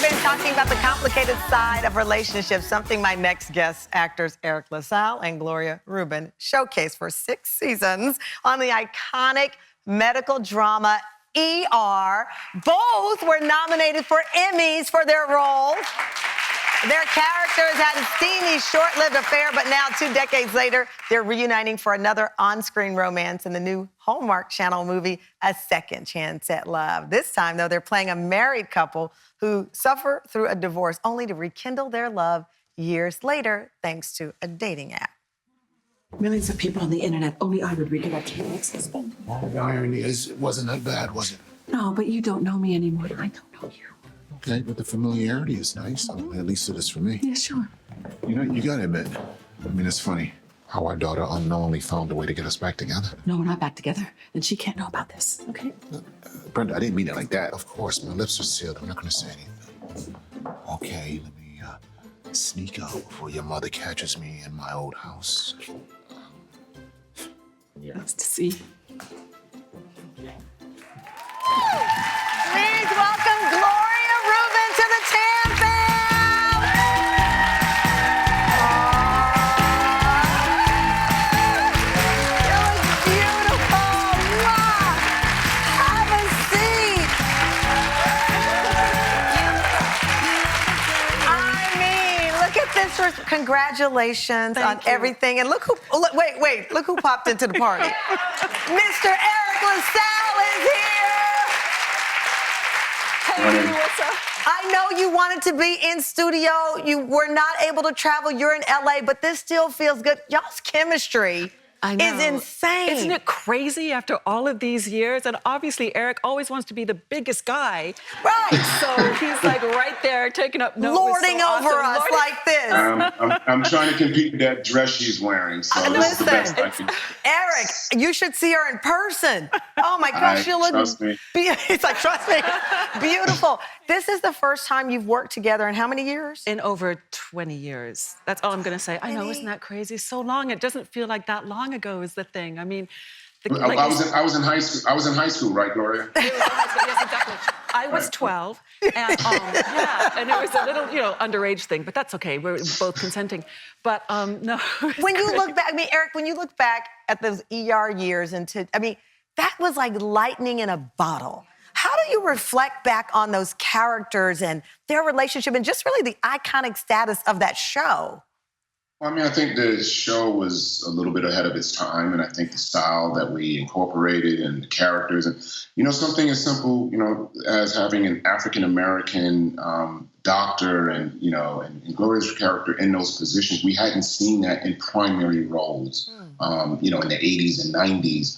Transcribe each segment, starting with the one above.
been talking about the complicated side of relationships, something my next guest actors Eriq La Salle and Gloria Reuben showcased for 6 seasons on the iconic medical drama ER. Both were nominated for Emmys for their roles. Their characters had a steamy, short-lived affair, but now 2 decades later, they're reuniting for another on-screen romance in the new Hallmark Channel movie, A Second Chance at Love. This time, though, they're playing a married couple who suffer through a divorce only to rekindle their love years later, thanks to a dating app. Millions of people on the internet, only I would reconnect to my ex-husband. Well, the irony is, it wasn't that bad, was it? No, but you don't know me anymore. I don't know you. Okay, but the familiarity is nice. At least it is for me. Yeah, sure. You know, you gotta admit, I mean, it's funny how our daughter unknowingly found a way to get us back together. No, we're not back together, and she can't know about this, okay? Brenda, I didn't mean it like that. Of course, my lips are sealed. I'm not gonna say anything. Okay, let me sneak out before your mother catches me in my old house. Nice to see. Please welcome Gloria Reuben to the Tam Fam! It was beautiful! Mwah! Have a seat! I mean, look at this. Congratulations on everything. And look who, look who popped into the party. Mr. Eriq La Salle is here! I know you wanted to be in studio. You were not able to travel. You're in LA, but this still feels good. Y'all's chemistry is insane. Isn't it crazy after all of these years? And obviously, Eriq always wants to be the biggest guy. Right. So he's like right there taking up notes. Lording over us like this. I'm trying to compete with that dress she's wearing, so this is the best I can do. Eriq, you should see her in person. Oh my gosh, she looks. Trust me. It's like, trust me. Beautiful. This is the first time you've worked together in how many years? In over 20 years. That's all I'm going to say. I know, isn't that crazy? So long. It doesn't feel like that long ago is the thing. I mean, I was in high school. I was in high school, right, Gloria? Yes, exactly. I was 12, and and it was a little, underage thing, but that's okay. We're both consenting. But no. When you look back, Eriq, when you look back at those ER years that was like lightning in a bottle. How do you reflect back on those characters and their relationship and just really the iconic status of that show? Well, I mean, I think the show was a little bit ahead of its time, and I think the style that we incorporated and the characters, and something as simple, as having an African-American doctor and Gloria's character in those positions. We hadn't seen that in primary roles, in the 80s and 90s.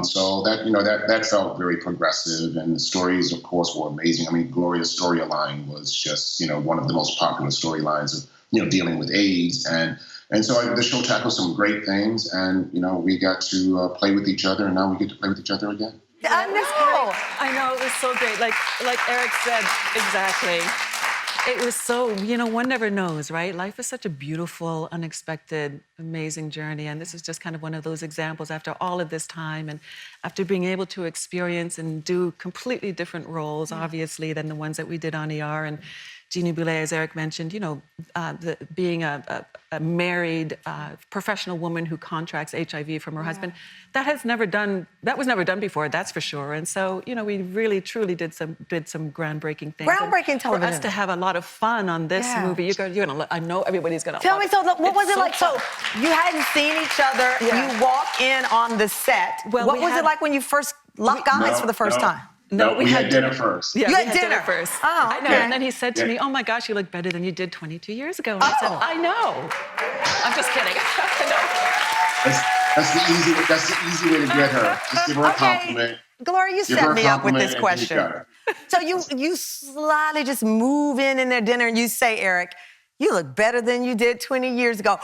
So that felt very progressive, and the stories, of course, were amazing. I mean, Gloria's storyline was just, one of the most popular storylines of, dealing with AIDS. And so the show tackled some great things, and, we got to play with each other, and now we get to play with each other again. I know. I know, it was so great. Like Eriq said, exactly. It was so, one never knows, right? Life is such a beautiful, unexpected, amazing journey. And this is just kind of one of those examples after all of this time and after being able to experience and do completely different roles, obviously, than the ones that we did on ER. And Jeannie Boulet, as Eriq mentioned, being a married professional woman who contracts HIV from her husband, that was never done before, that's for sure. And so, we really, truly did some groundbreaking things. Groundbreaking television. For us to have a lot of fun on this movie, I know everybody's gonna Tell me, so what was it like? Fun. So you hadn't seen each other. Yeah. You walk in on the set. Well, what was it like when you first locked eyes for the first time? No, we had dinner first. Yeah, you we had dinner first. Oh, I know. okay. And then he said to me, "Oh my gosh, you look better than you did 22 years ago." And I said, "I know." I'm just kidding. That's the easy way to get her. Just give her a compliment. Gloria, you set me up with this question. So you slyly just move in their dinner and you say, Eriq, you look better than you did 20 years ago.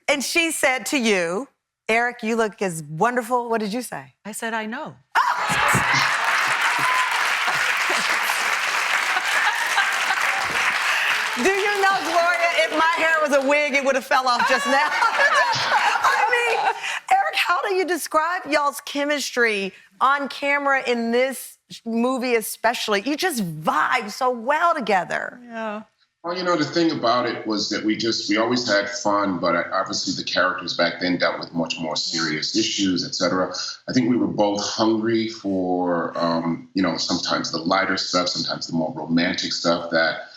And she said to you, Eriq, you look as wonderful. What did you say? I said, "I know." Do you know, Gloria, if my hair was a wig, it would have fell off just now. I mean, Eriq, how do you describe y'all's chemistry on camera in this movie especially. You just vibe so well together. Yeah. Well, the thing about it was that we always had fun, but obviously the characters back then dealt with much more serious issues, et cetera. I think we were both hungry for, sometimes the lighter stuff, sometimes the more romantic stuff that,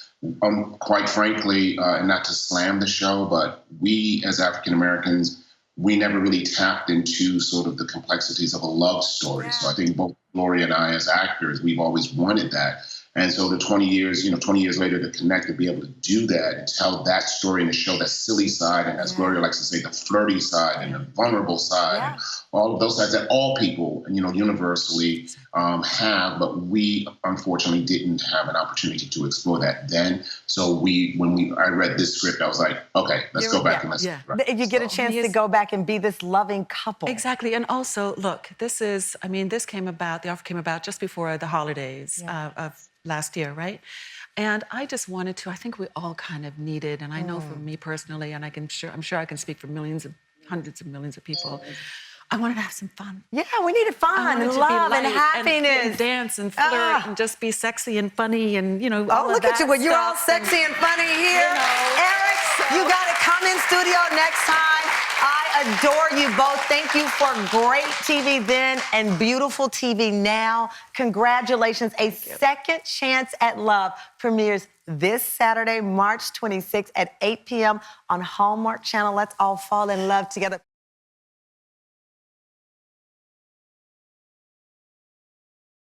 quite frankly, and not to slam the show, but we as African Americans, we never really tapped into sort of the complexities of a love story. So I think both Gloria and I as actors, we've always wanted that. And so the 20 years later to connect, to be able to do that and tell that story and to show that silly side, and as Gloria likes to say, the flirty side and the vulnerable side, and all of those sides that all people, universally have, but we unfortunately didn't have an opportunity to explore that then. So I read this script, I was like, okay, let's go back and let's. You get a chance to go back and be this loving couple. Exactly, and also, look, the offer came about just before the holidays of last year, right? And I just wanted to, I think we all kind of needed, and I know for me personally, and I'm sure I can speak for hundreds of millions of people, I wanted to have some fun. Yeah, we needed fun and love and happiness. And dance and flirt and just be sexy and funny and, all look at you, when you're all sexy and funny here. Eriq, you got to come in studio next time. I adore you both. Thank you for great TV then and beautiful TV now. Congratulations. A Second Chance at Love premieres this Saturday, March 26th at 8 p.m. on Hallmark Channel. Let's all fall in love together.